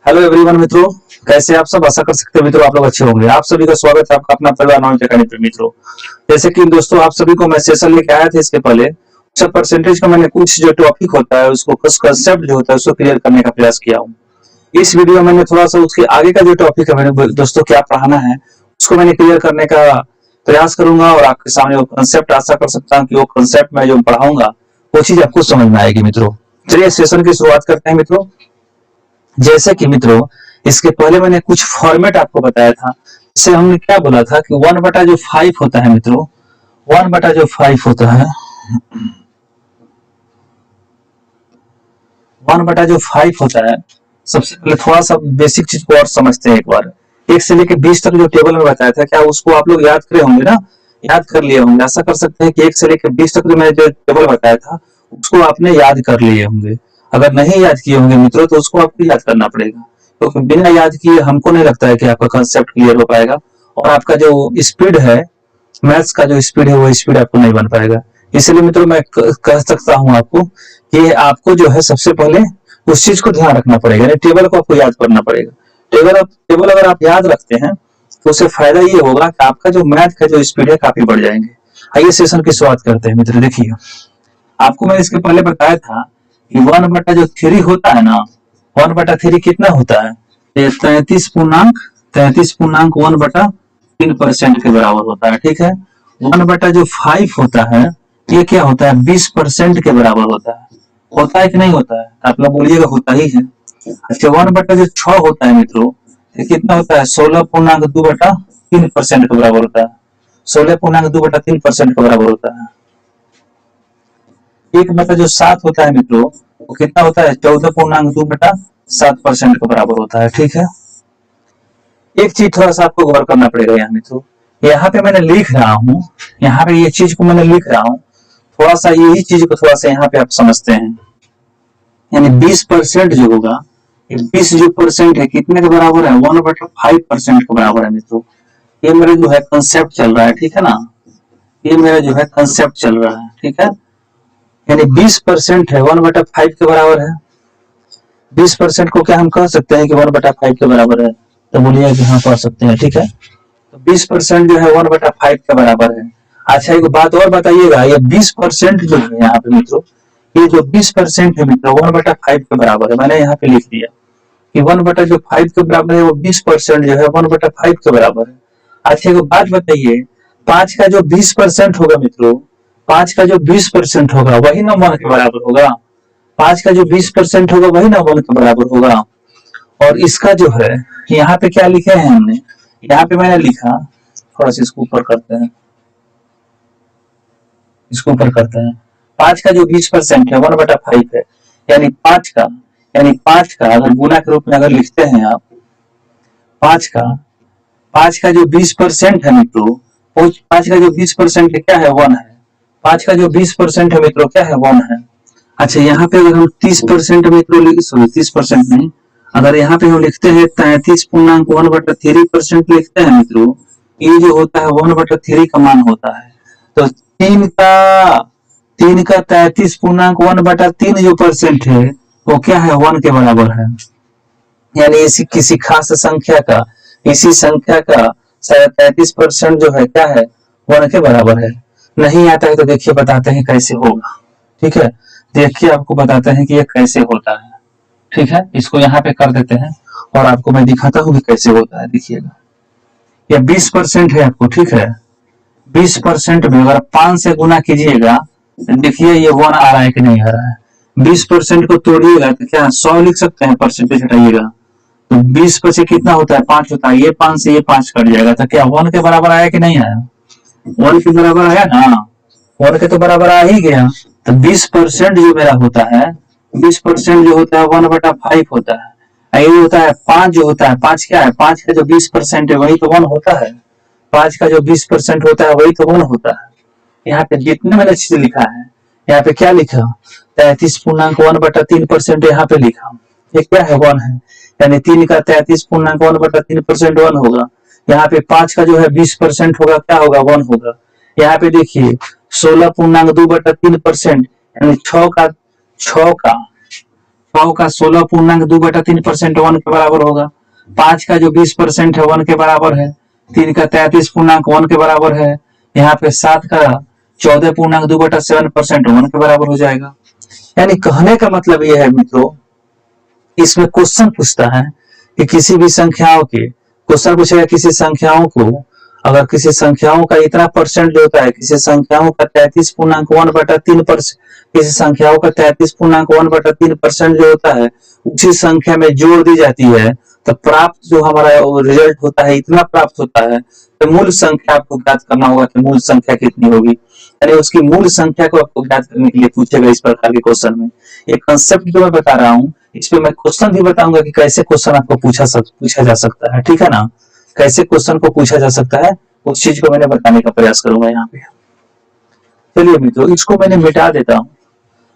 Hello everyone मित्रों, कैसे आप सब। आशा कर सकते हैं मित्रों आप लोग अच्छे होंगे। आप सभी का स्वागत है आपका अपना परिवार नॉलेज अकेडमी पे। मित्रों जैसे कि दोस्तों आप सभी को मैं सेशन लेके आया था इसके पहले सब परसेंटेज का मैंने कुछ जो टॉपिक होता है उसको कुछ कंसेप्ट जो होता है उसको क्लियर करने का प्रयास किया हूँ। इस वीडियो में मैंने थोड़ा सा उसके आगे का जो टॉपिक है मैंने दोस्तों क्या पढ़ाना है उसको मैंने क्लियर करने का प्रयास करूंगा और आपके सामने वो कंसेप्ट आशा कर सकता हूँ कि वो कंसेप्ट मैं जो पढ़ाऊंगा वो चीज आपको समझ में आएगी। मित्रों चलिए सेशन की शुरुआत करते हैं। मित्रों जैसे कि मित्रों इसके पहले मैंने कुछ फॉर्मेट आपको बताया था। इससे हमने क्या बोला था कि 1/5 होता है मित्रों, 1/5 होता है, 1/5 होता है। सबसे पहले थोड़ा सा बेसिक चीज को और समझते हैं एक बार। 1 से लेकर 20 तक जो टेबल में बताया था क्या उसको आप लोग याद करे होंगे ना, याद कर लिए होंगे। आशा कर सकते हैं कि 1 से लेकर 20 तक जो मैंने जो टेबल बताया था उसको आपने याद कर लिए होंगे। अगर नहीं याद किए होंगे मित्रों तो उसको आपको याद करना पड़ेगा, क्योंकि तो बिना याद किए हमको नहीं लगता है कि आपका कंसेप्ट क्लियर हो पाएगा और आपका जो स्पीड है, मैथ्स का जो स्पीड है वो स्पीड आपको नहीं बन पाएगा। इसलिए मित्रों मैं कह सकता हूं आपको कि आपको जो है सबसे पहले उस चीज को ध्यान रखना पड़ेगा, यानी टेबल को आपको याद करना पड़ेगा। टेबल अगर आप याद रखते हैं तो उससे फायदा ये होगा कि आपका जो मैथ का जो स्पीड है काफी बढ़ जाएंगे। आइए सेशन की शुरुआत करते हैं। मित्र देखिए, आपको मैं इसके पहले बताया था कि 1/3 होता है ना, 1/3 कितना होता है? 33.1/3 1/3% के बराबर होता है। ठीक है, 1/5 होता है ये क्या होता है? 20% के बराबर होता है कि नहीं होता है? आप लोग बोलिएगा होता ही है। अच्छा, 1/6 होता है मित्रों, ये कितना होता है? 16.2/3% के बराबर होता है। 16.2/3% के बराबर होता है। 1/7 होता है मित्रों, वो कितना होता है? 14.2/7% के बराबर होता है। ठीक है, एक चीज थोड़ा सा आपको गौर करना पड़ेगा यहाँ मित्रों, यहाँ पे मैंने लिख रहा हूँ, यहाँ पे ये चीज को मैंने लिख रहा हूँ, थोड़ा सा यही चीज को थोड़ा सा यहाँ पे आप समझते हैं। यानी 20% जो होगा, 20 जो परसेंट है कितने के बराबर है? 1/5% के बराबर है मित्रों। ये मेरा जो है कंसेप्ट चल रहा है, ठीक है ना, ये मेरा जो है कंसेप्ट चल रहा है। ठीक है, यानी 20% है 1/5 के बराबर है। 20% को क्या हम कह सकते हैं कि 1/5 के बराबर है? तो बोलिए कि हाँ कह सकते हैं। ठीक है, तो 20% जो है 1/5 के बराबर है। अच्छा एक बात और बताइएगा, ये 20% जो है यहाँ पे मित्रों, ये जो 20% है मित्रों 1/5 के बराबर है। मैंने यहाँ पे लिख दिया कि 1/5 के बराबर है, वो 20% जो है 1/5 के बराबर है। अच्छा एक बात बताइए, 5 का जो 20% होगा मित्रों, 5 का जो 20% होगा वही ना 1 के बराबर होगा। 5 का जो 20% होगा वही ना 1 के बराबर होगा। और इसका जो है यहाँ पे क्या लिखे हैं हमने, यहाँ पे मैंने लिखा, थोड़ा सा इसको ऊपर करते हैं, इसको ऊपर करते हैं। 5 का जो 20% है 1/5 है, यानी 5 का अगर गुना के रूप में अगर लिखते हैं आप, 5 का 5 का जो 20% है मित्रों, वो 5 का जो 20% है क्या है? 1 है। 5 का जो 20% है मित्रों क्या है? 1 है। अच्छा यहाँ पे अगर हम 30% मित्रों, सॉरी 30% नहीं, अगर यहाँ पे हम लिखते हैं 33.1/3% लिखते हैं मित्रों, ये जो होता है 1/3 का मान होता है। तो 3 का 33.1/3 जो परसेंट है वो क्या है? 1 के बराबर है। यानी इसी किसी खास संख्या का, इसी संख्या का 33% जो है क्या है? 1 के बराबर है। नहीं आता है तो देखिए बताते हैं कैसे होगा। ठीक है, देखिए आपको बताते हैं कि ये कैसे होता है। ठीक है, इसको यहाँ पे कर देते हैं और आपको मैं दिखाता हूँ कि कैसे होता है। देखिएगा, ये 20% है आपको, ठीक है, 20% में अगर 5 से गुना कीजिएगा, देखिए ये 1 आ रहा है कि नहीं आ रहा है। 20% को तोड़िएगा तो क्या 100 लिख सकते हैं, परसेंटेज हटाइएगा तो 20 पर से कितना होता है? 5 होता है। ये 5 से ये 5 कट जाएगा तो क्या 1 के बराबर आया कि नहीं आया? 1 के बराबर आया ना, 1 के तो बराबर आ ही गया। तो 20% जो मेरा होता है, 20% जो होता है 1/5 होता है। ये होता है 5 जो होता है, 5 क्या है? 5 का जो 20% है वही तो 1 होता है। 5 का जो 20% होता है वही तो 1 होता है। यहाँ पे जितने मैंने चीज लिखा है, यहाँ पे क्या लिखा? 33.1/3% यहाँ पे लिखा, ये क्या है? 1 है। यानी 3 का 33.1/3% 1 होगा। यहाँ पे 5 का जो है 20% होगा, क्या होगा? 1 होगा। यहाँ पे देखिए 16.2/3% यानी 6 का 100 का 16.2/3% 1 के बराबर होगा। 5 का जो 20% है 1 के बराबर है। 3 का 33.1 के बराबर है। यहाँ पे 7 का 14.2/7% 1 के बराबर हो जाएगा। यानी कहने का मतलब यह है मित्रों, इसमें क्वेश्चन पूछता है कि किसी भी संख्याओं के क्वेश्चन पूछेगा, किसी संख्याओं को अगर किसी संख्याओं का इतना परसेंट जो होता है, किसी संख्याओं का 33.1/3%, किसी संख्याओं का 33.1/3% जो होता है उसी संख्या में जोड़ दी जाती है, तो प्राप्त जो हमारा रिजल्ट होता है इतना प्राप्त होता है। तो मूल संख्या आपको ज्ञात करना होगा कि मूल संख्या कितनी होगी, यानी उसकी मूल संख्या को आपको ज्ञात करने के लिए पूछेगा इस प्रकार के क्वेश्चन में। एक कंसेप्ट जो मैं बता रहा हूँ, इस पे मैं क्वेश्चन भी बताऊंगा कि कैसे क्वेश्चन आपको पूछा जा सकता है, ठीक है ना। कैसे क्वेश्चन को पूछा जा सकता है उस चीज को मैंने बताने का प्रयास करूंगा यहाँ पे। चलिए मित्रों, इसको मैंने मिटा देता हूँ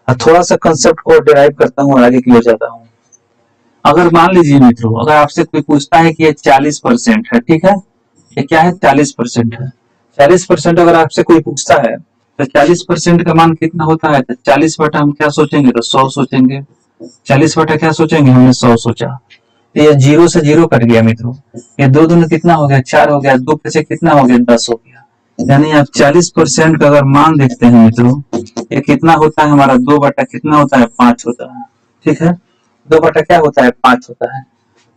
और थोड़ा सा कंसेप्ट को डिराइव करता हूँ और आगे की ओर जाता हूँ। अगर मान लीजिए मित्रों, अगर आपसे कोई पूछता है कि ये 40% है, ठीक है, ये क्या है 40% है। 40% अगर आपसे कोई पूछता है तो 40% का मान कितना होता है, तो 40 बटा हम क्या सोचेंगे, तो 100 सोचेंगे। 40 बटा क्या सोचेंगे, हमने 100 सोचा। तो ये 0 से 0 कट गया मित्रों, ये 2 दूनी कितना हो गया, 4 हो गया, 2 पे कितना हो गया, 10 हो गया। यानी आप 40% का अगर मान देखते हैं मित्रों, ये कितना होता है हमारा, 2 बटा कितना होता है, 5 होता है, ठीक है। 2 बटा क्या होता है, 5 होता है।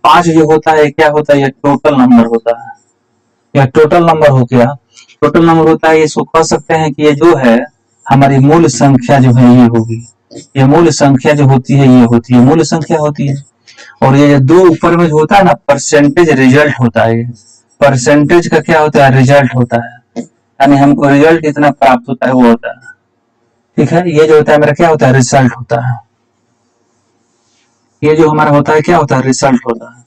5 जो होता है क्या होता है, ये टोटल नंबर होता है, या टोटल नंबर हो गया। टोटल नंबर होता है, इसको कह सकते हैं कि ये जो है हमारी मूल संख्या जो है ये होगी, ये मूल संख्या जो होती है ये होती है मूल संख्या होती है। और ये जो 2 ऊपर में जो होता है ना, परसेंटेज रिजल्ट होता है, परसेंटेज का क्या होता है, रिजल्ट होता है, यानी हमको रिजल्ट इतना प्राप्त होता है वो होता है, ठीक है। ये जो होता है मेरा क्या होता है, रिजल्ट होता है। ये जो हमारा होता है क्या होता है, रिजल्ट होता है।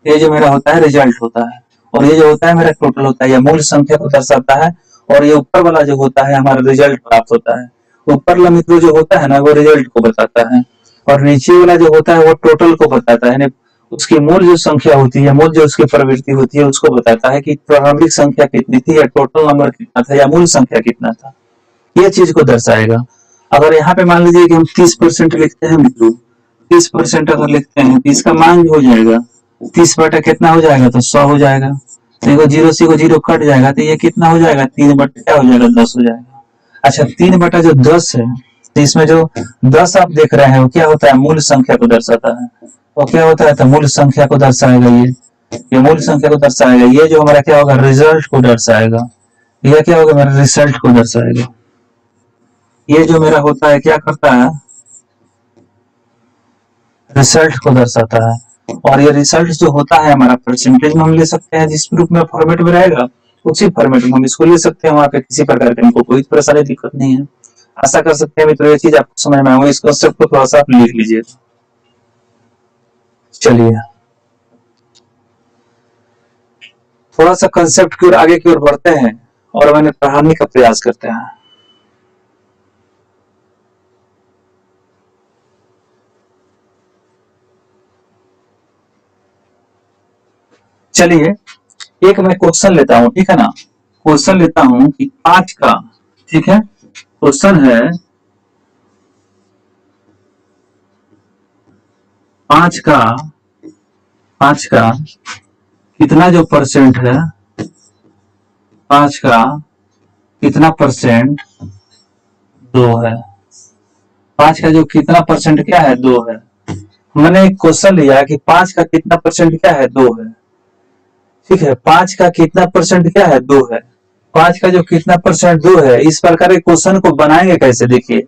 ये जो मेरा होता है रिजल्ट होता है, और ये जो होता है मेरा टोटल होता है, ये मूल संख्या को दर्शाता है। और ये ऊपर वाला जो होता है हमारा रिजल्ट प्राप्त होता है। ऊपर वाला मित्रों जो होता है ना वो रिजल्ट को बताता है, और नीचे वाला जो होता है वो टोटल को बताता है, उसकी मूल जो संख्या होती है, मूल जो उसकी प्रवृत्ति होती है उसको बताता है कि प्रारंभिक संख्या कितनी थी, या टोटल नंबर कितना था, या मूल संख्या कितना था, ये चीज को दर्शाएगा। अगर यहाँ पे मान लीजिए कि हम 30% लिखते हैं मित्रों, 30% अगर लिखते हैं तो इसका मान जो हो जाएगा 30 बटा कितना हो जाएगा, तो 100 हो जाएगा। देखो 0 से 0 कट जाएगा तो ये कितना हो जाएगा, 3 बटा क्या हो जाएगा, 10 हो जाएगा। अच्छा 3 बटा जो 10 है, तो इसमें जो 10 आप देख रहे हैं वो क्या होता है, मूल संख्या को दर्शाता है। वो क्या होता है, तो मूल संख्या को दर्शाएगा, ये मूल संख्या को दर्शाएगा। ये जो हमारा क्या होगा, रिजल्ट को दर्शाएगा। यह क्या होगा, मेरा रिजल्ट को दर्शाएगा। ये जो मेरा होता है क्या करता है, रिजल्ट को दर्शाता है। और ये रिजल्ट जो होता है हमारा परसेंटेज में हम ले सकते हैं, जिस रूप में फॉर्मेट में रहेगा उसी फॉर्मेट में हम इसको ले सकते हैं। वहां पे किसी प्रकार की हमको कोई परेशानी दिक्कत नहीं है। आशा कर सकते हैं मित्रों ये चीज आपको समझ में आएगा। इस कॉन्सेप्ट को थोड़ा सा आप लिख लीजिए। चलिए थोड़ा सा कंसेप्ट की ओर आगे की ओर बढ़ते हैं और मैंने पढ़ाने का प्रयास करते हैं। चलिए एक मैं क्वेश्चन लेता हूं, ठीक है ना। क्वेश्चन लेता हूं कि 5 का, ठीक है, क्वेश्चन है 5 का कितना जो परसेंट है, 5 का कितना परसेंट 2 है। 5 का जो कितना परसेंट क्या है, 2 है। मैंने एक क्वेश्चन लिया कि 5 का कितना परसेंट क्या है, 2 है, ठीक है। 5 का कितना परसेंट क्या है, 2 है। 5 का जो कितना परसेंट 2 है, इस प्रकार के क्वेश्चन को बनाएंगे कैसे, देखिए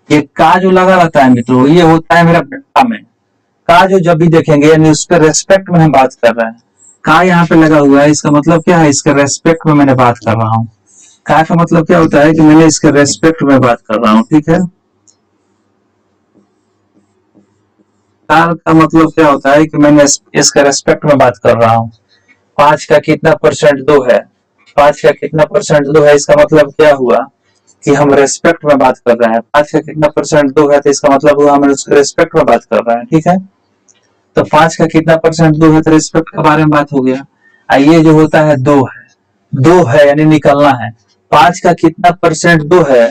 ये का जो लगा रहता है मित्रों, ये होता है मेरा बेटा में का, जो जब भी देखेंगे यानी उसके रेस्पेक्ट में हम बात कर रहे हैं। का यहाँ पे लगा हुआ है, इसका मतलब क्या है, इसके रेस्पेक्ट में मैंने बात कर रहा हूँ। का का मतलब क्या होता है कि मैंने इसके रेस्पेक्ट में बात कर रहा हूँ, ठीक है। का मतलब क्या होता है कि मैंने इसके रेस्पेक्ट में बात कर रहा हूँ। 5 का कितना परसेंट 2 है, 5 का कितना परसेंट 2 है, इसका मतलब क्या हुआ कि हम रेस्पेक्ट में बात कर रहे हैं। 5 का कितना परसेंट 2 है, तो इसका मतलब हुआ हम उसके रेस्पेक्ट में बात कर रहे हैं, ठीक है। तो 5 का कितना परसेंट 2 है, तो रेस्पेक्ट के बारे में बात हो गया। ये जो होता है 2 है, 2 है यानी निकलना है। 5 का कितना परसेंट 2 है,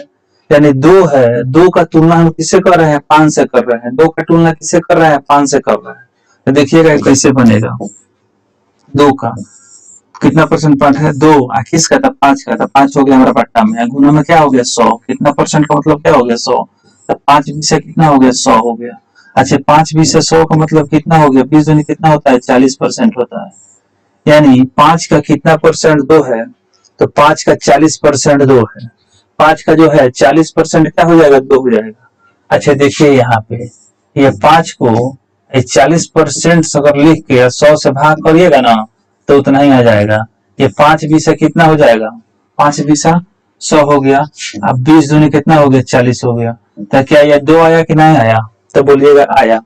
यानी 2 है, 2 का तुलना हम किससे कर रहे हैं? 5 से कर रहे हैं। 2 का तुलना किससे कर रहे हैं? 5 से कर रहे हैं। तो देखिएगा कैसे बनेगा। 2 का कितना परसेंट पार्ट है? 2। किसका था? 5 का था। 5 हो गया हमारा पट्टा में, गुना में क्या हो गया? 100। कितना परसेंट का मतलब क्या हो गया? 100। तो 5 20 से कितना हो गया? 100 हो गया। अच्छा 5 20 से 100 का मतलब कितना हो गया? 20 दूनी कितना होता है? 40% होता है। यानी 5 का कितना परसेंट 2 है? तो 5 का 40% 2 है। 5 का जो है 40% क्या हो जाएगा? 2 हो जाएगा। अच्छा देखिए यहाँ पे ये 5 को 40% अगर लिख के 100 से भाग करिएगा ना तो उतना ही आ जाएगा। ये 5 20 कितना हो जाएगा? 5 20 100 हो गया। अब 20 दूनी कितना हो गया? 40 हो गया। तो क्या ये 2 आया कि नहीं आया? तो बोलिएगा आया।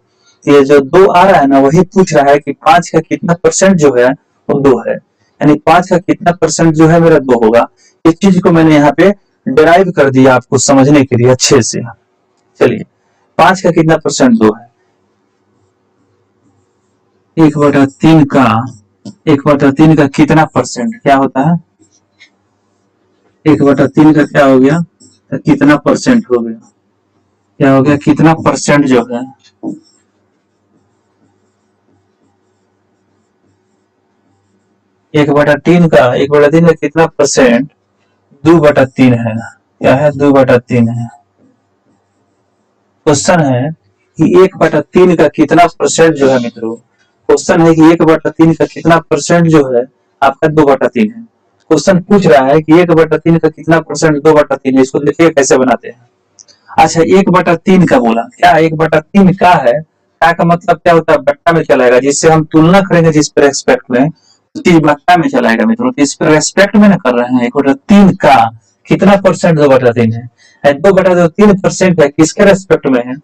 ये जो 2 आ रहा है ना वही पूछ रहा है कि 5 का कितना परसेंट जो है वो 2 है। यानी 5 का कितना परसेंट जो है मेरा 2 होगा। इस चीज को मैंने यहाँ पे डिराइव कर दिया आपको समझने के लिए अच्छे से। चलिए 5 का कितना परसेंट 2 है? 1/3 का 1/3 का कितना परसेंट क्या होता है? 1/3 का क्या हो गया? तो कितना परसेंट हो गया? क्या हो गया? कितना परसेंट जो है 1/3 का कितना परसेंट? 2/3 है। क्या है? 2/3 है। क्वेश्चन है कि 1/3 का कितना परसेंट जो है मित्रों, क्वेश्चन है कि 1/3 का कितना परसेंट जो है आपका 2/3 है। क्वेश्चन पूछ रहा है कि 1/3 का कितना परसेंट 2/3 है। इसको देखिए कैसे बनाते हैं। अच्छा 1/3 का बोला, क्या 1/3 का है? क्या का मतलब क्या होता है? बट्टा में चलाएगा, जिससे हम तुलना करेंगे जिस पर रेस्पेक्ट में चीज बट्टा में चलाएगा मित्रों। तो इस पर रेस्पेक्ट में ना कर रहे हैं। 1/3 का कितना परसेंट 2/3 है? 2/3% है, किसके रेस्पेक्ट में है?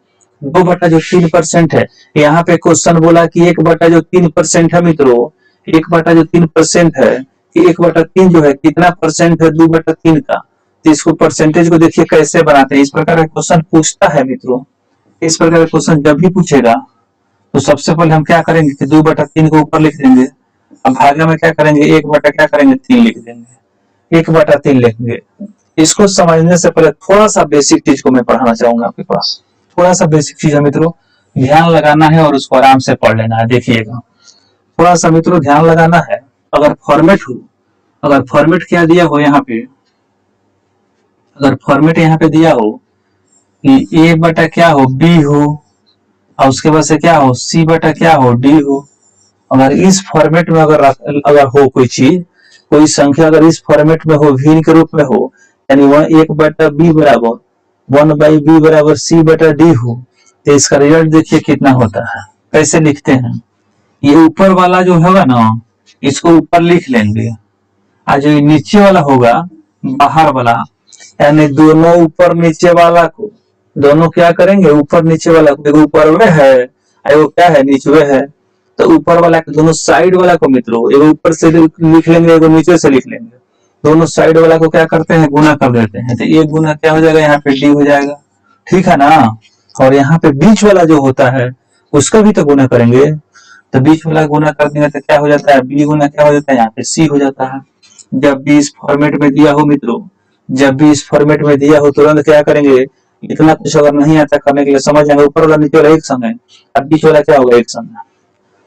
2/3% है। यहाँ पे क्वेश्चन बोला कि 1/3% है मित्रों। 1/3% है कि 1/3 जो है कितना परसेंट है 2/3 का। तो इसको परसेंटेज को देखिए कैसे बनाते हैं। इस प्रकार का क्वेश्चन पूछता है मित्रों। इस प्रकार का क्वेश्चन जब भी पूछेगा तो सबसे पहले हम क्या करेंगे कि 2/3 को ऊपर लिख देंगे। अब भागा में क्या करेंगे? 1/3 लिख देंगे। 1/3 लिखेंगे। इसको समझने से पहले थोड़ा सा बेसिक चीज को मैं पढ़ाना चाहूंगा आपके पास। थोड़ा सा बेसिक चीज है मित्रों, ध्यान लगाना है और उसको आराम से पढ़ लेना है। देखिएगा थोड़ा सा मित्रों ध्यान लगाना है। अगर फॉर्मेट हो, अगर फॉर्मेट क्या दिया हो यहाँ पे, अगर फॉर्मेट यहाँ पे दिया हो कि ए बटा क्या हो? बी हो, और उसके बाद से क्या हो? सी बटा क्या हो? डी हो। अगर इस फॉर्मेट में अगर हो कोई चीज, कोई संख्या अगर इस फॉर्मेट में हो, भिन्न के रूप में हो, यानी 1/b बराबर 1/b बराबर c बटा डी हो, तो इसका रिजल्ट देखिए कितना होता है। कैसे लिखते हैं? ये ऊपर वाला जो होगा ना इसको ऊपर लिख लेंगे, और जो नीचे वाला होगा बाहर वाला, यानी दोनों ऊपर नीचे वाला को, दोनों क्या करेंगे? ऊपर नीचे वाला को, एगो ऊपर में है एगो क्या है? नीचे है। तो ऊपर वाला दोनों साइड वाला को मित्रों एगो ऊपर से लिख लेंगे, एगो नीचे से लिख लेंगे। दोनों साइड वाला को क्या करते हैं? गुना कर देते हैं। तो एक गुना क्या हो जाएगा? यहाँ पे डी हो जाएगा। ठीक है ना? और यहाँ पे बीच वाला जो होता है उसका भी तो गुना करेंगे। तो बीच वाला गुना कर देंगे तो क्या हो जाता है? बी गुना क्या हो जाता है? यहाँ पे सी हो जाता है। जब भी इस फॉर्मेट में दिया हो मित्रों, जब भी इस फॉर्मेट में दिया हो तुरंत क्या करेंगे? इतना कुछ अगर नहीं आता करने के लिए समझ जाएंगे, ऊपर वाला नीचे वाला एक संग है, अब बीच वाला क्या होगा? एक संग है।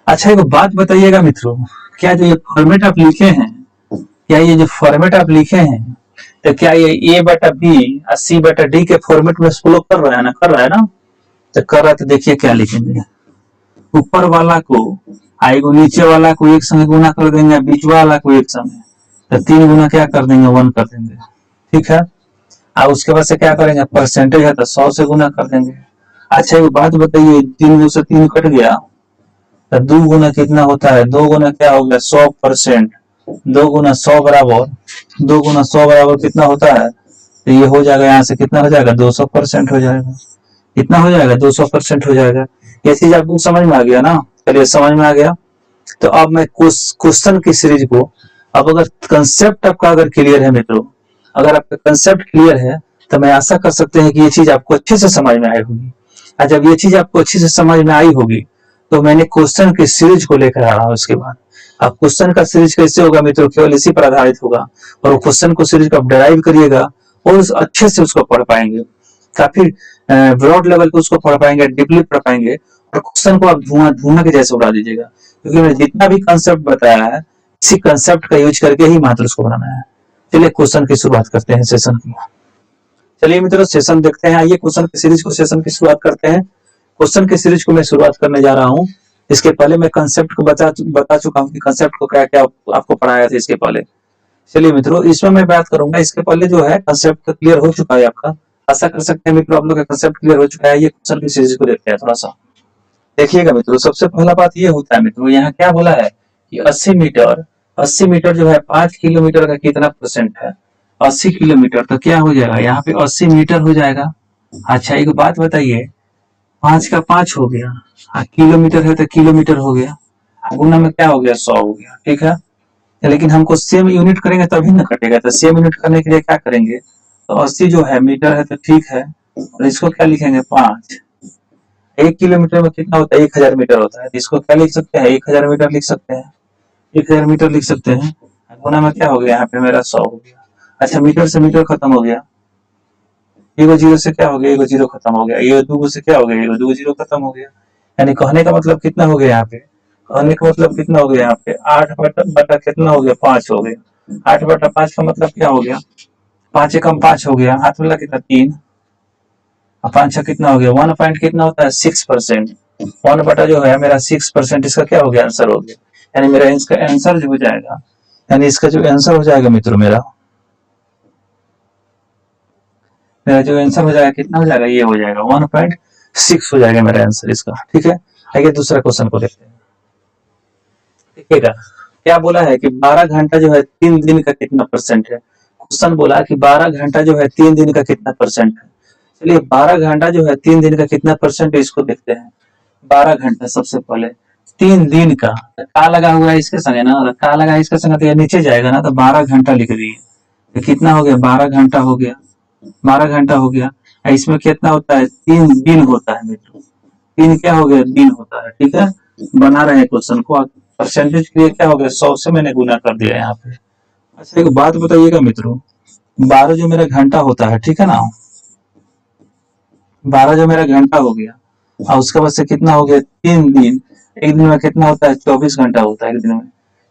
अच्छा एक बात बताइएगा मित्रों, क्या जो ये फॉर्मेट आप लिखे हैं, क्या ये जो फॉर्मेट आप लिखे हैं, तो क्या ये ए बटा बी और सी बटा डी के फॉर्मेट में फॉलो कर रहा है ना? कर रहा है ना? तो कर रहा है तो देखिए क्या लिखेंगे। ऊपर वाला को आएगो नीचे वाला को एक संग गुना कर देंगे, बीच वाला को एक संग, तो 3 गुना क्या कर देंगे? 1 कर देंगे। ठीक है। और उसके बाद से क्या करेंगे? परसेंटेज है तो 100 से गुना कर देंगे। अच्छा एक बात बताइए, 3 से 3 कट गया तो 2 गुना कितना होता है? 2 गुना क्या हो गया? 100%। 2 गुना 100 बराबर 2 गुना 100 बराबर कितना होता है? तो ये हो जाएगा, यहाँ से कितना हो जाएगा? 200% हो जाएगा। कितना हो जाएगा? 200% हो जाएगा। ये चीज आपको समझ में आ गया ना? चलिए समझ में आ गया। तो अब मैं क्वेश्चन की सीरीज को, अब अगर कंसेप्ट आपका अगर क्लियर है मित्रों, अगर आपका कंसेप्ट क्लियर है तो मैं आशा कर सकते हैं कि ये चीज आपको अच्छे से समझ में आई होगी। और जब ये चीज आपको अच्छे से समझ में आई होगी तो मैंने क्वेश्चन की सीरीज को लेकर आ रहा हूँ। इसके बाद अब क्वेश्चन का सीरीज कैसे होगा मित्रों? केवल इसी पर आधारित होगा। और क्वेश्चन को सीरीज को आप डिराइव करिएगा और अच्छे से उसको पढ़ पाएंगे, काफी ब्रॉड लेवल पे उसको पढ़ पाएंगे, डीपली पढ़ पाएंगे, और क्वेश्चन को आप धुआं धुआं के जैसे उड़ा दीजिएगा, क्योंकि मैंने जितना भी कंसेप्ट बताया है इसी कंसेप्ट का यूज करके ही मात्र उसको बनाना है। चलिए क्वेश्चन की शुरुआत करते हैं सेशन की। चलिए मित्रों सेशन देखते हैं, आइए क्वेश्चन की सीरीज को सेशन की शुरुआत करते हैं। क्वेश्चन की सीरीज को मैं शुरुआत करने जा रहा हूँ। इसके पहले मैं कंसेप्ट को बता चुका हूँ कि कंसेप्ट को क्या क्या आपको पढ़ाया था इसके पहले। चलिए मित्रों इसमें मैं बात करूंगा, इसके पहले जो है कंसेप्ट क्लियर हो चुका है आपका, आशा कर सकते हैं मित्रों आप लोग का कंसेप्ट क्लियर हो चुका है। ये क्वेश्चन की सीरीज को देखते हैं थोड़ा सा, देखिएगा मित्रों। सबसे पहला बात ये होता है मित्रों, यहाँ क्या बोला है कि 80 मीटर जो है 5 किलोमीटर का कितना परसेंट है। 80 किलोमीटर तो क्या हो जाएगा, यहाँ पे 80 मीटर हो जाएगा। अच्छा एक बात बताइए, 5 का 5 हो गया, किलोमीटर है तो किलोमीटर हो गया, गुना में क्या हो गया 100 हो गया, ठीक है। लेकिन हमको सेम यूनिट करेंगे तभी ना कटेगा, तो सेम यूनिट करने के लिए क्या करेंगे, तो 80 जो है मीटर है तो ठीक है, और इसको क्या लिखेंगे 5। 1 किलोमीटर में कितना होता है 1000 मीटर होता है, तो इसको क्या लिख सकते हैं 1000 मीटर लिख सकते हैं, 1000 मीटर लिख सकते हैं। गुना में क्या हो गया यहाँ पे मेरा 100 हो गया। अच्छा मीटर से मीटर खत्म हो गया, एगो जीरो से क्या हो गया, एगो जीरो खत्म हो गया, ये दूगो से क्या हो गया, एगो दूगो जीरो खत्म हो गया। यानी कहने का मतलब कितना हो गया यहाँ पे, कहने का मतलब कितना हो गया यहाँ पे 8 बटा कितना हो गया 5 हो गया। 8 बटा 5 का मतलब क्या हो गया, 5 एकम 5 हो गया, हाथ में कितना 3, 5 कितना हो गया 1 पॉइंट कितना होता है 6%। 1 बटा जो है मेरा 6%, इसका क्या हो गया आंसर हो गया। यानी मेरा इसका आंसर जो हो जाएगा, यानी इसका जो आंसर हो जाएगा मित्रों मेरा जो आंसर हो जाएगा कितना हो जाएगा, ये हो जाएगा 1.6 हो जाएगा मेरा आंसर इसका, ठीक है। आइए दूसरा क्वेश्चन को देखते हैं, देखिएगा क्या बोला है कि 12 घंटा जो है 3 दिन का कितना परसेंट है। क्वेश्चन बोला कि 12 घंटा जो है 3 दिन का कितना परसेंट है। चलिए 12 घंटा जो है 3 दिन का कितना परसेंट है इसको देखते हैं। 12 घंटा सबसे पहले 3 दिन का लगा हुआ है इसके संगे ना, का लगा है इसके संगे तो ये नीचे जाएगा ना, तो 12 घंटा लिख दिए, तो कितना हो गया 12 घंटा हो गया, 12 घंटा हो गया। इसमें कितना होता है 3 दिन होता है मित्रों, 3 क्या हो गया दिन होता है, ठीक है। बना रहे हैं क्वेश्चन को, परसेंटेज के लिए क्या हो गया 100 से मैंने गुना कर दिया यहाँ पे। अच्छा एक बात बताइएगा मित्रों, 12 जो मेरा घंटा होता है, ठीक है ना, 12 जो मेरा घंटा हो गया, और उसके बाद से कितना हो गया 3 दिन। एक दिन में कितना होता है 24 घंटा होता है,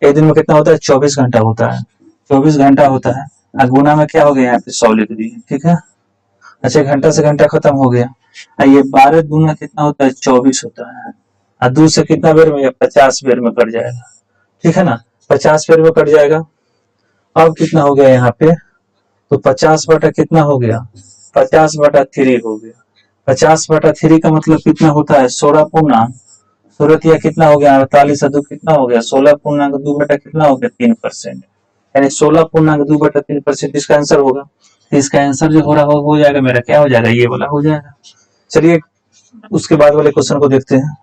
एक दिन में कितना होता है 24 घंटा होता है, 24 घंटा होता है, और गुना में क्या हो गया यहाँ पे 100 लिख दिए, ठीक है। अच्छा घंटा से घंटा खत्म हो गया, ये 12 दूना कितना होता है 24 होता है, और 2 से कितना बेर में 50 बेर में कट जाएगा, ठीक है ना, 50 बेर में कट जाएगा। अब कितना हो गया यहाँ पे, तो 50 बटा कितना हो गया 50 बटा 3 हो गया। 50 बटा 3 का मतलब कितना होता है 16 पूर्णांक, 16 कितना हो गया 48 और 2 कितना हो गया 16 पूर्णांक 2 बटा कितना हो गया 3%, यानी 16 पूर्णांक 2 बटा 3% इसका आंसर होगा। तो इसका आंसर जो हो रहा हो जाएगा मेरा क्या हो जाएगा, ये वाला हो जाएगा। चलिए उसके बाद वाले क्वेश्चन को देखते हैं,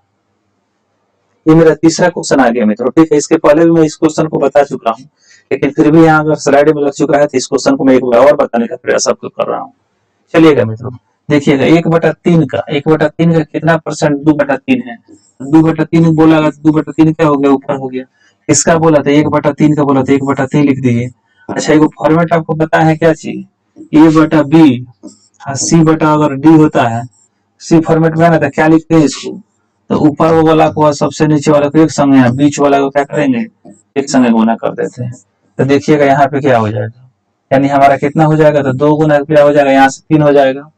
ये मेरा तीसरा क्वेश्चन आ गया मित्रों, ठीक है। इसके पहले भी मैं इस क्वेश्चन को बता चुका हूँ, लेकिन फिर भी यहाँ अगर स्लाइड में लग चुका है तो इस क्वेश्चन को मैं एक बार और बताने का प्रयास आपको कर रहा हूँ। चलिएगा मित्रों देखिएगा 1/3 का कितना परसेंट 2/3 है, 2/3 बोला 2/3 क्या हो गया ऊपर हो गया, इसका बोला था 1/3 का बोला था 1/3 लिख दिए। अच्छा एक फॉर्मेट आपको पता है क्या चीज, A/B और C/ अगर D होता है, सी फॉर्मेट में है ना, तो क्या लिखते हैं इसको, तो ऊपर वाला को सबसे नीचे वाला को एक संगे है, बीच वाला को क्या करेंगे एक संगे गुना कर देते हैं। तो देखिएगा यहाँ पे क्या हो जाएगा, यानी हमारा कितना हो जाएगा, तो 2 गुना क्या हो जाएगा, यहाँ से 3 हो जाएगा,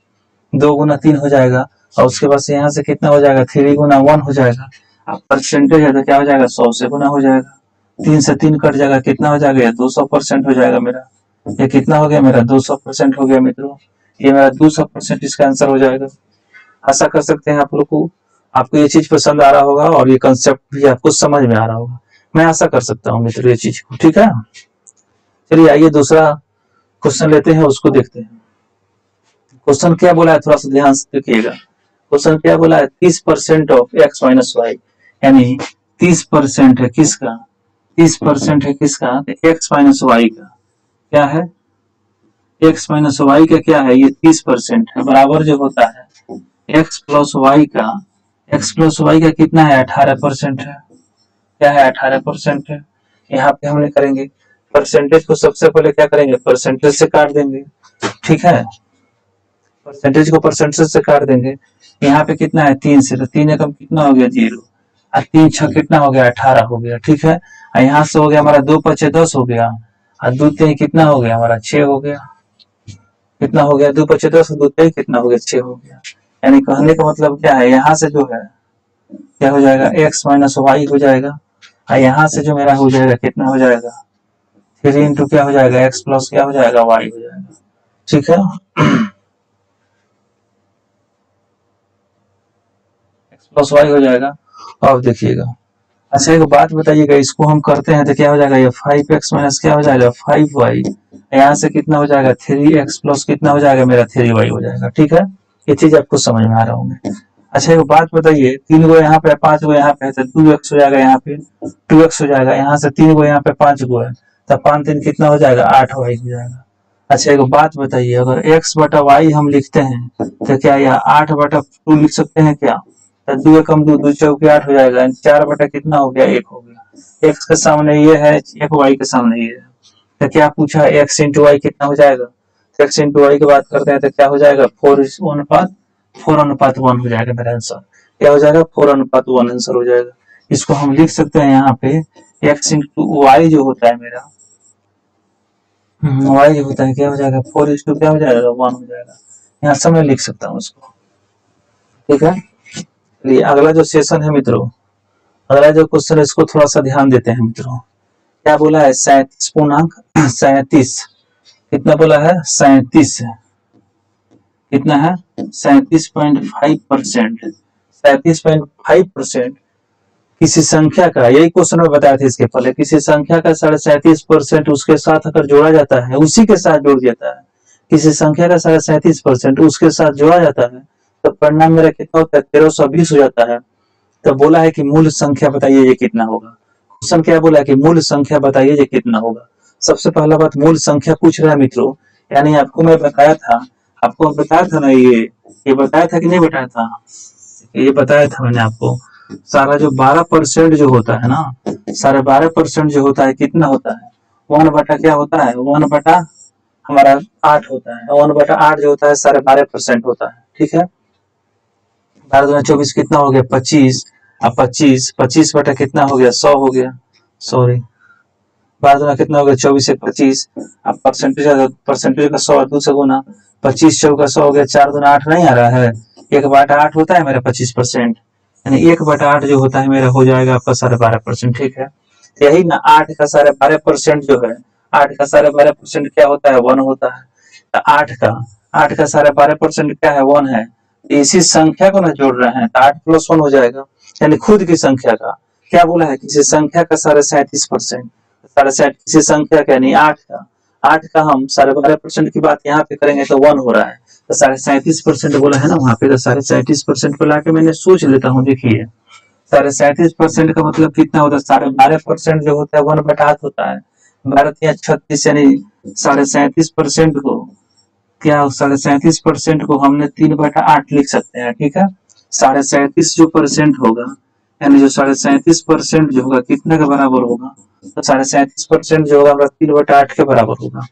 2 गुना 3 हो जाएगा, और उसके बाद से यहाँ से कितना हो जाएगा 3 गुना 1 हो जाएगा। अब परसेंटेज है तो क्या हो जाएगा 100 से गुना हो जाएगा, 3 से 3 कट जाएगा, कितना हो जाएगा 200% हो जाएगा मेरा। ये कितना हो गया मेरा 200% हो गया मित्रों, ये मेरा 200% इसका आंसर हो जाएगा। आशा कर सकते हैं आप लोग को आपको ये चीज पसंद आ रहा होगा और ये कंसेप्ट भी आपको समझ में आ रहा होगा, मैं आशा कर सकता हूँ मित्रों ये चीज को, ठीक है। चलिए आइए दूसरा क्वेश्चन लेते हैं, उसको देखते हैं। क्वेश्चन क्या बोला है थोड़ा सा ध्यान से देखिएगा, क्वेश्चन क्या बोला है 30% ऑफ x माइनस वाई, यानी 30% है किसका, 30% है किसका, x माइनस वाई का, क्या है x माइनस वाई का क्या है, ये 30% है, बराबर जो होता है x प्लस वाई का, x प्लस वाई का कितना है 18% है, क्या है 18% है। यहाँ पे हमने करेंगे परसेंटेज को सबसे पहले क्या करेंगे, परसेंटेज से काट देंगे, ठीक है, परसेंटेज को परसेंटेज से काट देंगे। यहाँ पे कितना है 3 से, तो 3 एकम कितना हो गया 0, और 3 6 कितना हो गया 18 हो गया, ठीक है। और यहाँ से हो गया हमारा 2 5 10 हो गया, और 2 3 कितना हो गया हमारा 6 हो गया, कितना हो गया 2 5 10, 2 3 कितना हो गया 6 हो गया। यानी कहने का मतलब क्या है, यहाँ से जो है क्या हो जाएगा x माइनस वाई हो जाएगा, और यहाँ से जो मेरा हो जाएगा कितना हो जाएगा 3 इंटू क्या हो जाएगा x प्लस क्या हो जाएगा y हो जाएगा, ठीक है। x प्लस वाई हो जाएगा। अब देखिएगा, अच्छा एक बात बताइएगा, इसको हम करते हैं तो क्या हो जाएगा, ये 5x माइनस क्या हो जाएगा 5y, यहाँ से कितना हो जाएगा 3x प्लस कितना हो जाएगा मेरा 3y हो जाएगा, ठीक है। ये चीज आपको समझ में आ रहा होंगे। अच्छा एक बात बताइए, 3 गो यहाँ पे 5 गो यहाँ पे है तो 2x हो जाएगा, यहाँ पे 2x हो जाएगा, यहाँ से 3 गो यहाँ पे 5 गो है तो 5 3 कितना हो जाएगा 8y हो जाएगा। अच्छा एक बात बताइए, अगर x बटा y हम लिखते हैं तो क्या यह 8 बटा 2 लिख सकते हैं क्या, तो 2 एकम 2 2 चौके 8 हो जाएगा, 4 बटा कितना हो गया 1 हो गया, x के सामने ये है, एक y के सामने ये है, तो क्या पूछा x इंटू वाई कितना हो जाएगा, x इंटू वाई की बात करते हैं तो क्या हो जाएगा 4:1 हो जाएगा मेरा आंसर, क्या हो जाएगा 4:1 आंसर हो जाएगा। इसको हम लिख सकते हैं यहाँ पे x इंटू वाई जो होता है मेरा, वाई जो होता है क्या हो जाएगा 4 क्या हो जाएगा 1 हो जाएगा, यहाँ से मैं लिख सकता हूँ इसको, ठीक है। चलिए अगला जो सेशन है मित्रों, अगला जो क्वेश्चन है इसको थोड़ा सा ध्यान देते हैं मित्रों। क्या बोला है 37 कितना बोला है 37, कितना है 37.5%, 37.5% किसी संख्या का, यही क्वेश्चन में बताया था इसके पहले, किसी संख्या का 37.5% उसके साथ अगर जोड़ा जाता है, उसी के साथ जोड़ जाता है, किसी संख्या का 37.5% उसके साथ जोड़ा जाता है तो परिणाम मेरा कितना होता है 1320 हो जाता है। तो बोला है कि मूल संख्या बताइए ये कितना होगा, क्वेश्चन क्या बोला है कि मूल संख्या बताइए ये कितना होगा। सबसे पहला बात मूल संख्या पूछ रहा है मित्रों, यानी आपको मैं बताया था, आपको बताया था ना, ये बताया था कि नहीं बताया था, ये बताया था मैंने आपको, सारा जो 12% जो होता है ना, सारा 12% जो होता है कितना होता है 1 बटा क्या होता है 1 बटा हमारा 8 होता है, 1 बटा 8 जो होता है सारे 12% होता है, ठीक है। 12 दूना 24 कितना हो गया 25, अब 25 बटा कितना हो गया 100 हो गया, सॉरी 12 दूना कितना हो गया 24 से 25, अब परसेंटेज का 100 2 से गुना 25 चौका 100 हो गया, 4 दूना 8 नहीं आ रहा है, 1 बटा 8 होता है मेरा 25%, यानी 1 बटा 8 जो होता है मेरा हो जाएगा आपका 12.5%, ठीक है। तो यही ना 8 का 12.5% जो है, 8 का 12.5% क्या होता है 1 होता है, तो 8 का 12.5% क्या है 1 है, इसी संख्या को ना जोड़ रहे हैं तो 8 प्लस 1 हो जाएगा, यानी खुद की संख्या का, क्या बोला है किसी संख्या का 37.5%, किसी संख्या का यानी 8 का हम 12.5% की बात यहाँ पे करेंगे तो 1 हो रहा है, तो 37.5% बोला है ना वहां पे, तो 37.5% को लाके मैंने सोच लेता हूँ, देखिए 37.5% का मतलब कितना होता है 12.5% जो होता है 1 बटा 8 होता है, 12×36 यानी 37.5% को क्या 37.5% को हमने 3 बटा 8 लिख सकते हैं, ठीक है। 37.5 जो परसेंट होगा, यानी जो 37.5% जो होगा कितने के बराबर होगा, तो 37.5% जो होगा हमारा 3 बटा 8 के बराबर होगा,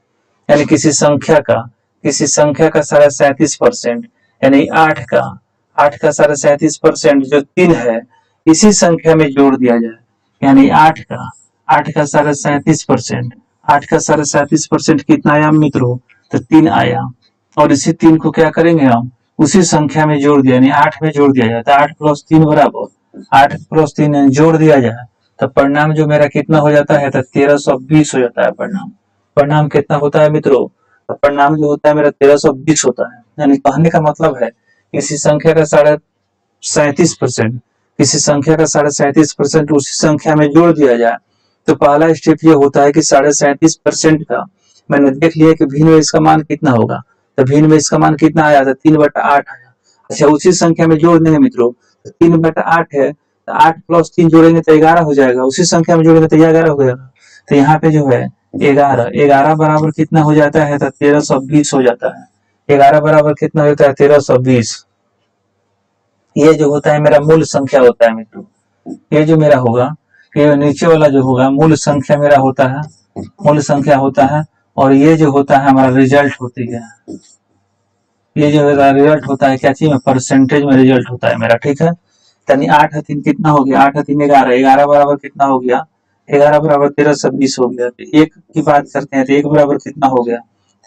यानी किसी संख्या का 37.5% यानी 8 का 37.5% जो 3 है इसी संख्या में जोड़ दिया जाए, यानी 8 का 37.5%, 8 का 37.5% कितना आया मित्रों, तो 3 आया, और इसी 3 को क्या करेंगे हम उसी संख्या में जोड़ दिया, यानी 8 में जोड़ दिया जाता है, 8 प्लस 3 बराबर 8 प्लस 3 जोड़ दिया जाए तो परिणाम जो मेरा कितना हो जाता है, तो 1320 हो जाता है परिणाम। परिणाम कितना होता है मित्रों, तो परिणाम जो होता है मेरा 1320 होता है, यानी कहने का मतलब है किसी संख्या का 37.5%, किसी संख्या का 37.5% उसी संख्या में जोड़ दिया जाए तो पहला स्टेप ये होता है कि 37.5% का मैंने देख लिया कि भिन्न में इसका मान कितना होगा, तो भिन्न में इसका मान कितना आया था 3 बटा 8 आया। अच्छा उसी संख्या में जोड़ देंगे मित्रों, तो 3 बटा 8 है तो 8 प्लस 3 जोड़ेंगे तो 11 हो जाएगा, उसी संख्या में जोड़ेंगे तो 11 हो जाएगा, तो यहाँ पे जो है 11 बराबर कितना हो जाता है, तो 1320 हो जाता है, 11 बराबर कितना होता है 1320, ये जो होता है मेरा मूल संख्या होता है मित्रों, ये जो मेरा होगा, ये नीचे वाला जो होगा मूल संख्या मेरा होता है मूल संख्या होता है, और ये जो होता है हमारा रिजल्ट होती है, ये जो रिजल्ट होता है क्या चीज में, परसेंटेज में रिजल्ट होता है मेरा, ठीक है। यानी 8 कितना हो गया, 8 11, 11 बराबर कितना हो गया, 11 बराबर 13 से 20 हो गया। तो एक की बात करते हैं तो एक बराबर कितना हो गया,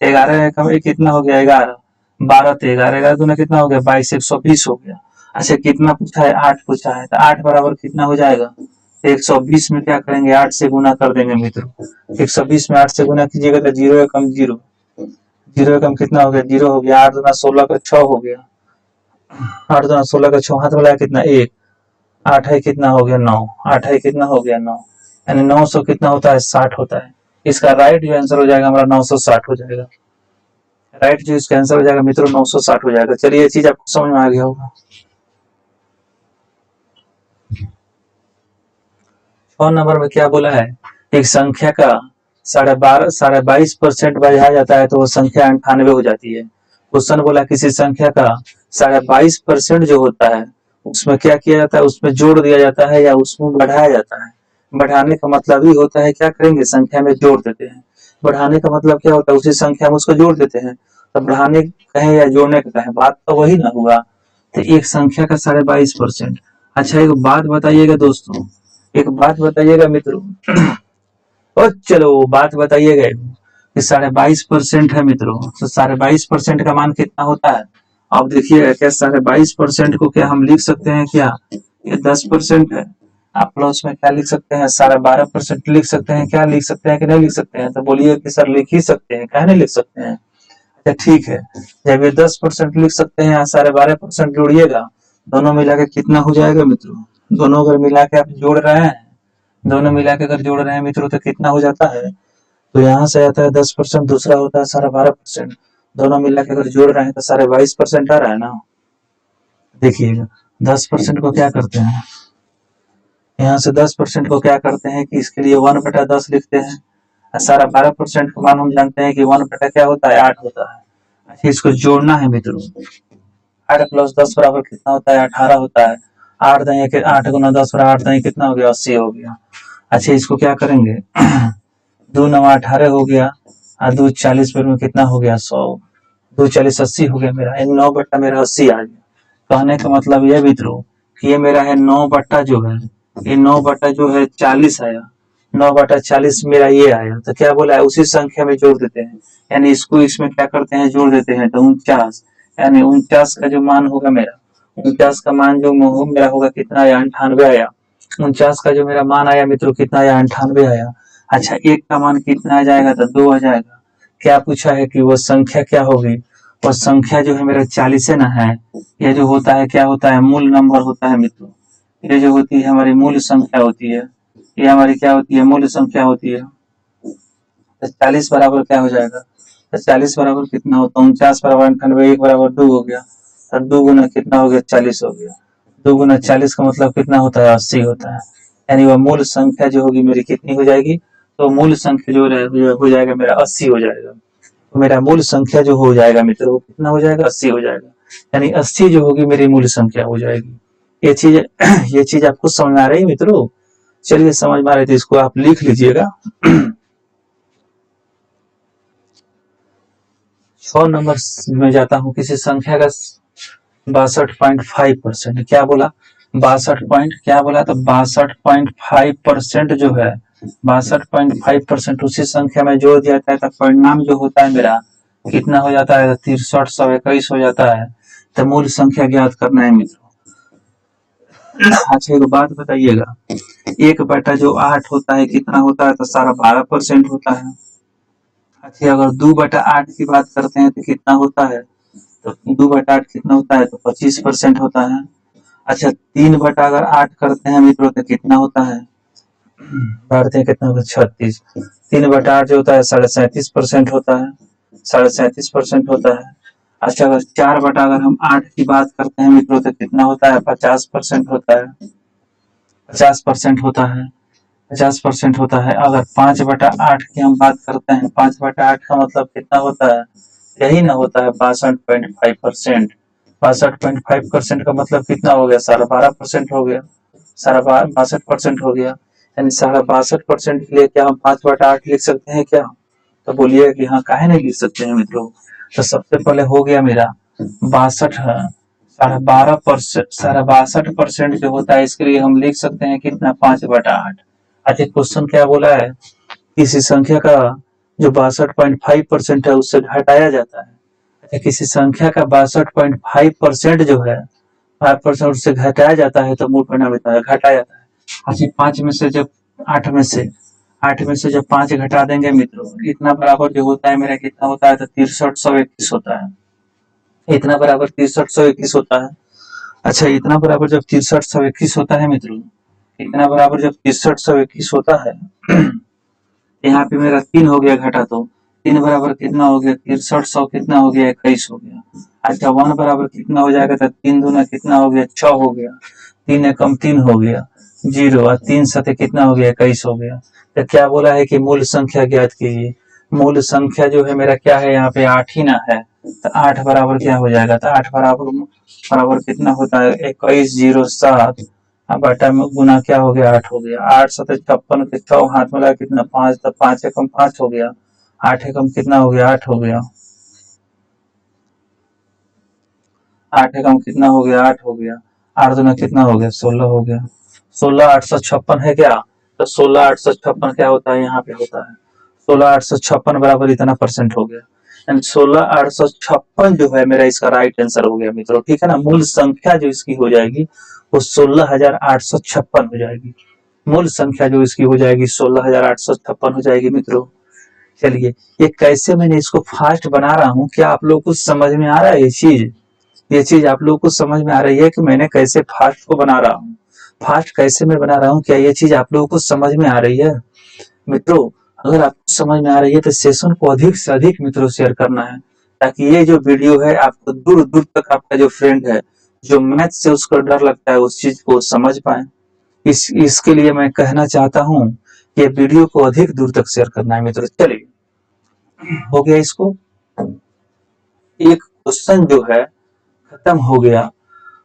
11 का कितना हो गया 11, 12 तो 11, 11 दूना कितना हो गया 22, 120 हो गया। अच्छा कितना पूछा है, 8 पूछा है, तो 8 बराबर कितना हो जाएगा, 120 में क्या करेंगे, 8 से गुना कर देंगे मित्रों। 120 में 8 से गुना कीजिएगा तो 0 एकम 0, 0 एकम कितना हो गया, 0 हो गया। 8 दूना 16 का 6 हो गया, 8 दूना 16 का 6, हाथ मिलाया कितना 1, 8 है कितना हो गया 9, 8 है कितना हो गया 9, यानी 900 कितना होता है 60 होता है। इसका राइट जो आंसर हो जाएगा हमारा 960 हो जाएगा। राइट जो इसका आंसर हो जाएगा मित्रों 960 हो जाएगा। चलिए ये चीज आपको समझ में आ गया होगा। 6 नंबर में क्या बोला है, एक संख्या का 22.5% बढ़ाया जाता है तो वो संख्या 98 हो जाती है। क्वेश्चन बोला किसी संख्या का 22.5% जो होता है उसमें क्या किया जाता है, उसमें जोड़ दिया जाता है या उसमें बढ़ाया जाता है। बढ़ाने का मतलब ही होता है क्या करेंगे, संख्या में जोड़ देते हैं। बढ़ाने का मतलब क्या होता है, उसी संख्या में उसको जोड़ देते हैं। तो बढ़ाने कहें या जोड़ने का कहें, बात तो वही ना हुआ। तो एक संख्या का 22.5%। अच्छा एक बात बताइएगा दोस्तों, एक बात बताइएगा मित्रों और चलो बात बताइएगा कि 22.5% है मित्रों, तो 22.5% का मान कितना होता है। अब देखिएगा क्या 22.5% को क्या हम लिख सकते हैं क्या, ये 10% है। आप प्लस में क्या लिख सकते हैं, 12.5% लिख सकते हैं, क्या लिख सकते हैं कि नहीं लिख सकते हैं, तो बोलिए कि सर लिख ही सकते हैं, क्या नहीं लिख सकते हैं। अच्छा ठीक है, जब ये 10% लिख सकते हैं, 12.5% जोड़िएगा, दोनों मिला के कितना हो जाएगा मित्रों, दोनों अगर मिला के आप जोड़ रहे हैं, दोनों मिला के अगर जोड़ रहे हैं मित्रों तो कितना हो जाता है, तो यहाँ से आता है 10%, दूसरा होता है 12.5%, दोनों मिला के अगर जोड़ रहे हैं तो 22.5% आ रहा है ना। देखिएगा 10% को क्या करते हैं, यहाँ से 10% को क्या करते हैं कि इसके लिए 1/10 लिखते हैं। 12.5% का मान हम जानते हैं कि 1 बटा क्या होता है 8 होता है। अच्छा इसको जोड़ना है मित्रों, 8 प्लस 10 बराबर कितना होता है 18 होता है। 8 दही के 8 गुना 10 बराबर 8 दही कितना हो गया 80 हो गया। अच्छा इसको क्या करेंगे 2 9 18 हो गया और 2 40 में कितना हो गया 100, 2 40 80 हो गया मेरा, 9 बट्टा मेरा 80 आ गया। कहने का मतलब यह मित्रों कि ये मेरा है 9 बट्टा जो है, ये 9 बट्टा जो है 40 आया, 9 बटा 40 मेरा ये आया। तो क्या बोला है उसी संख्या में जोड़ देते हैं, यानी इसको इसमें क्या करते हैं जोड़ देते हैं, तो 49, यानी 49 का जो मान होगा मेरा, 49 का मान जो मेरा होगा कितना आया 98 आया। 49 का जो मेरा मान आया मित्रों कितना आया 98 आया। अच्छा एक का मान कितना आ जाएगा, तो 2 आ जाएगा। क्या पूछा है कि वो संख्या क्या होगी, वो संख्या जो है मेरा 40 है ना है, ये जो होता है क्या होता है मूल नंबर होता है मित्रों। ये जो होती है हमारी मूल संख्या होती है, ये हमारी क्या होती है मूल संख्या होती है। तो 40 बराबर क्या हो जाएगा, तो 40 बराबर कितना होता है 49 बराबर 98, 1 बराबर 2 हो गया, तो 2 गुना कितना हो गया 40 हो गया। 2 गुना 40 का मतलब कितना होता है 80 होता है। यानी वह मूल संख्या जो होगी मेरी कितनी हो जाएगी, तो मूल संख्या जो हो जाएगा मेरा 80 हो जाएगा। तो मेरा मूल संख्या जो हो जाएगा मित्रों कितना हो जाएगा 80 हो जाएगा, यानी 80 जो होगी मेरी मूल संख्या हो जाएगी। ये चीज ये चीज आपको समझ में आ रही है मित्रों। चलिए समझ में आ रही थी, इसको आप लिख लीजिएगा। 6 नंबर में जाता हूं, किसी संख्या का 62.5%, क्या बोला 62 पॉइंट क्या बोला, तो 62.5% जो है 62.5% उसी संख्या में जोड़ दिया जाता है तो परिणाम जो होता है मेरा कितना हो जाता है 6321 हो जाता है। तो मूल संख्या ज्ञात करना है मित्रों। अच्छा एक बात बताइएगा, 1 बटा जो 8 होता है कितना होता है, तो 12.5% होता है। अच्छा अगर 2 बटा 8 की बात करते हैं तो कितना होता है, तो 2 बटा 8 कितना होता है, तो 25% होता है। अच्छा 3 बटा अगर 8 करते हैं मित्रों तो कितना होता है, बढ़ते हैं कितना होगा 36। 3 बटा 8 जो होता है 37.5% होता है, 37.5% होता है। अच्छा अगर 4 बटा अगर हम 8 की बात करते हैं मित्रों तो कितना होता है 50% होता है, 50% होता है, 50% होता है। अगर 5 बटा 8 की हम बात करते हैं, 5 बटा 8 का मतलब कितना होता है, यही ना होता है 62.5%। 62.5% का मतलब कितना हो गया 12.5% हो गया, 62% हो गया। यानी 62.5% के लिए क्या हम 5/8 लिख सकते हैं क्या? तो बोलिए कि हाँ, काहे नहीं लिख सकते हैं मित्रों। तो सबसे पहले हो गया मेरा 62 12.62% जो होता है, इसके लिए हम लिख सकते हैं कितना 5/8। अच्छा, क्वेश्चन क्या बोला है, किसी संख्या का जो 62.5% है उससे घटाया जाता है। अच्छा, किसी संख्या का 62.5% जो है 5% उससे घटाया जाता है तो मूल परिणाम घटाया जाता है। अच्छा, 5 में से जब 8 में से जब 5 घटा देंगे मित्रों, इतना बराबर जो होता है मेरा कितना होता है, तो 6321 होता है। इतना बराबर 6321 होता है। अच्छा, इतना बराबर जब 6321 होता है मित्रों, इतना बराबर जब 6321 होता है यहाँ पे मेरा 3 हो गया घटा, तो 3 बराबर कितना हो गया 6300, कितना हो गया 21 हो गया। अच्छा, 1 बराबर कितना हो जाएगा, तो 3 दूना कितना हो गया 6 हो गया, 3 एकम 3 हो गया 0, और 3 सते कितना हो गया 21 हो गया। तो क्या बोला है कि मूल संख्या ज्ञात कीजिए। मूल संख्या जो है मेरा क्या है, यहाँ पे 8 ही ना है, तो 8 बराबर क्या हो जाएगा, तो 8 बराबर कितना होता है 2107, बटा में गुना क्या हो गया 8 हो गया। 8 सते 56 के 6 हाथ में लगा कितना 5, तो 5 एकम 5 हो गया, 8 एकम कितना हो गया 8 हो गया, 8 एकम कितना हो गया 8 हो गया, 8 दूना कितना हो गया 16 हो गया। 16,856 है क्या, तो 16,856 क्या होता है यहाँ पे होता है 16,856 बराबर इतना परसेंट हो गया। 16,856 जो है मेरा इसका राइट आंसर हो गया मित्रों, ठीक है ना। मूल संख्या जो इसकी हो जाएगी वो 16,856 हो जाएगी। मूल संख्या जो इसकी हो जाएगी 16,856 हो जाएगी मित्रों। चलिए, ये कैसे मैंने इसको फास्ट बना रहा हूँ, क्या आप लोग को समझ में आ रहा है ये चीज आप लोग को समझ में आ रही है कि मैंने कैसे फास्ट को बना रहा हूँ, फास्ट कैसे मैं बना रहा हूँ, क्या ये चीज आप लोगों को समझ में आ रही है मित्रों? अगर आपको समझ में आ रही है तो सेशन को अधिक से अधिक मित्रों शेयर करना है, ताकि ये जो वीडियो है आपको दूर दूर तक आपका जो फ्रेंड है जो मैथ से उसको डर लगता है उस चीज को समझ पाए। इसके लिए मैं कहना चाहता हूँ कि वीडियो को अधिक दूर तक शेयर करना है मित्रों। चलिए, हो गया, इसको एक क्वेश्चन जो है खत्म हो गया।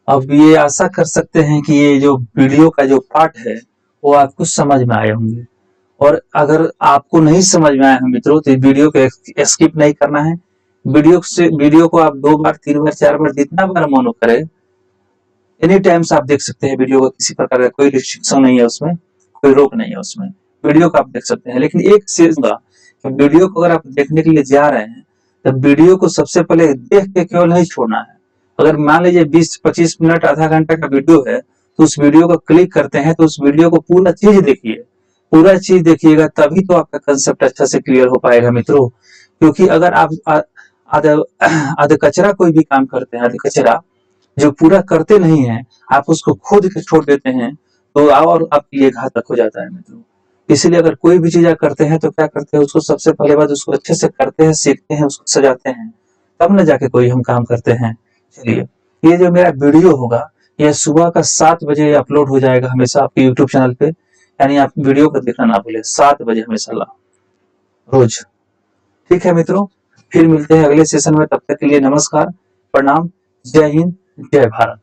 अब ये आशा कर सकते हैं कि ये जो वीडियो का जो पार्ट है वो आपको समझ में आए होंगे, और अगर आपको नहीं समझ में आया है मित्रों तो वीडियो को स्किप नहीं करना है। वीडियो को आप 2 बार 3 बार 4 बार जितना बार मन करे एनी टाइम्स आप देख सकते हैं वीडियो को, किसी प्रकार का कोई रिस्ट्रिक्शन नहीं है उसमें, कोई रोक नहीं है उसमें, वीडियो को आप देख सकते हैं। लेकिन एक चीज वीडियो को अगर आप देखने के लिए जा रहे हैं तो वीडियो को सबसे पहले देख के केवल नहीं छोड़ना है। अगर मान लीजिए 20-25 मिनट आधा घंटा का वीडियो है तो उस वीडियो को क्लिक करते हैं तो उस वीडियो को पूरा चीज देखिए, पूरा चीज देखिएगा तभी तो आपका कंसेप्ट अच्छा से क्लियर हो पाएगा मित्रों। क्योंकि अगर आप आधे कचरा कोई भी काम करते हैं, आधे कचरा जो पूरा करते नहीं है आप उसको खोद के छोड़ देते हैं तो और आपके लिए घातक हो जाता है मित्रों। इसलिए अगर कोई भी चीज करते हैं तो क्या करते हैं, उसको सबसे पहले बात उसको अच्छे से करते हैं, सीखते हैं, उसको सजाते हैं, तब न जाके कोई हम काम करते हैं। चलिए, ये जो मेरा वीडियो होगा यह सुबह का 7 बजे अपलोड हो जाएगा हमेशा आपके यूट्यूब चैनल पे, यानी आप वीडियो को देखना ना भूले, 7 बजे हमेशा रोज। ठीक है मित्रों, फिर मिलते हैं अगले सेशन में, तब तक के लिए नमस्कार, प्रणाम, जय हिंद, जय भारत।